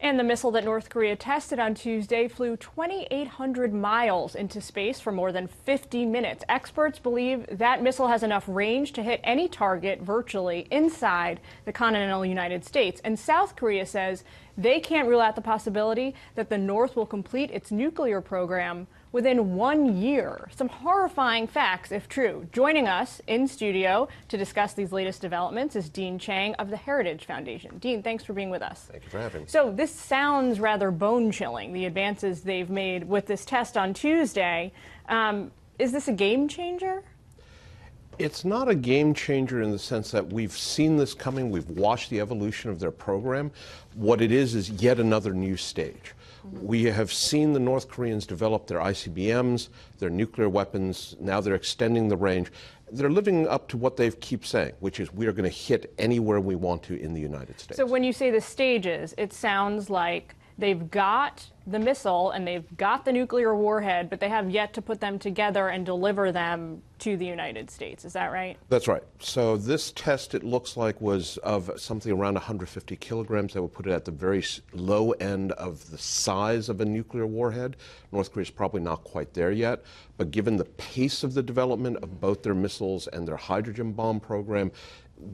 And the missile that North Korea tested on Tuesday flew 2,800 miles into space for more than 50 minutes. Experts believe that missile has enough range to hit any target virtually inside the continental United States. And South Korea says they can't rule out the possibility that the North will complete its nuclear program within 1 year. Some horrifying facts, if true. Joining us in studio to discuss these latest developments is Dean Chang of the Heritage Foundation. Dean, thanks for being with us. Thank you for having me. So this sounds rather bone-chilling, the advances they've made with this test on Tuesday. Is this a game changer? It's not a game changer in the sense that we've seen this coming. We've watched the evolution of their program. What it is yet another new stage. We have seen the North Koreans develop their ICBMs, their nuclear weapons. Now they're extending the range. They're living up to what they keep saying, which is we are going to hit anywhere we want to in the United States. So when you say the stages, it sounds like they've got the missile and they've got the nuclear warhead, but they have yet to put them together and deliver them to the United States. Is that right? That's right. So this test, it looks like, was of something around 150 kilograms. That would put it at the very low end of the size of a nuclear warhead. North Korea's probably not quite there yet. But given the pace of the development of both their missiles and their hydrogen bomb program,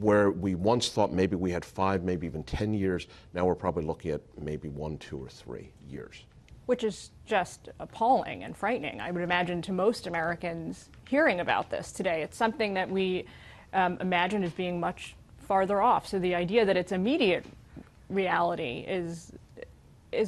where we once thought maybe we had 5, maybe even 10 years, now we're probably looking at maybe 1, 2, or 3 years. Which is just appalling and frightening, I would imagine, to most Americans hearing about this today. It's something that we imagine as being much farther off. So the idea that it's immediate reality is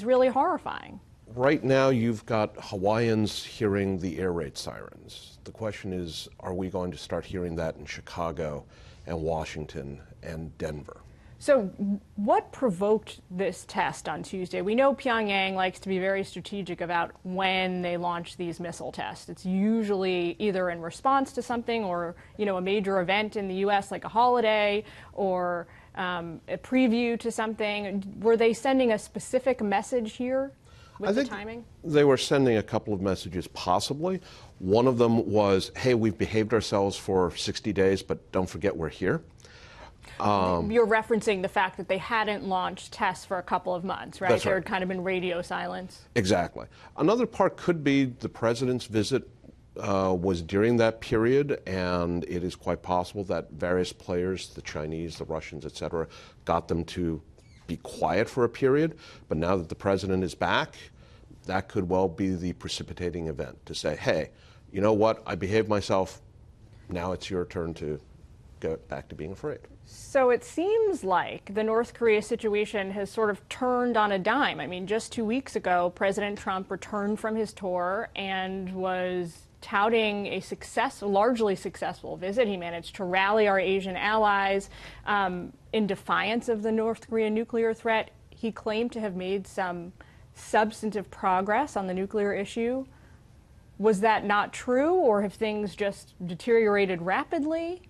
really horrifying. Right now, you've got Hawaiians hearing the air raid sirens. The question is, are we going to start hearing that in Chicago and Washington and Denver? So what provoked this test on Tuesday? We know Pyongyang likes to be very strategic about when they launch these missile tests. It's usually either in response to something or, a major event in the U.S. like a holiday or a preview to something. Were they sending a specific message here with the timing? They were sending a couple of messages, possibly. One of them was, hey, we've behaved ourselves for 60 days, but don't forget we're here. You're referencing the fact that they hadn't launched tests for a couple of months, right? That's right. There had kind of been radio silence. Exactly. Another part could be the president's visit was during that period, and it is quite possible that various players, the Chinese, the Russians, et cetera, got them to be quiet for a period. But now that the president is back, that could well be the precipitating event to say, hey, you know what, I behaved myself, now it's your turn to go back to being afraid. So it seems like the North Korea situation has sort of turned on a dime. I mean, just 2 weeks ago, President Trump returned from his tour and was touting a largely successful visit. He managed to rally our Asian allies in defiance of the North Korean nuclear threat. He claimed to have made some substantive progress on the nuclear issue. Was that not true, or have things just deteriorated rapidly?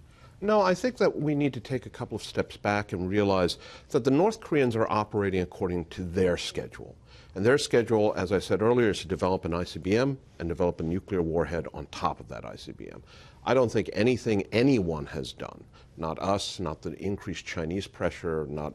No, I think that we need to take a couple of steps back and realize that the North Koreans are operating according to their schedule. And their schedule, as I said earlier, is to develop an ICBM and develop a nuclear warhead on top of that ICBM. I don't think anything anyone has done, not us, not the increased Chinese pressure, not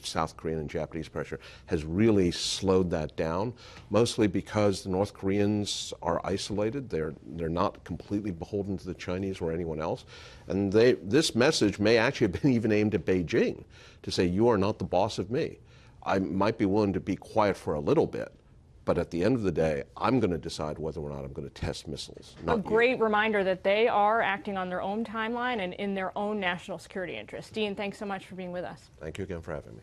South Korean and Japanese pressure, has really slowed that down, mostly because the North Koreans are isolated. They're not completely beholden to the Chinese or anyone else. And this message may actually have been even aimed at Beijing to say, you are not the boss of me. I might be willing to be quiet for a little bit, but at the end of the day, I'm going to decide whether or not I'm going to test missiles. A great reminder that they are acting on their own timeline and in their own national security interests. Dean, thanks so much for being with us. Thank you again for having me.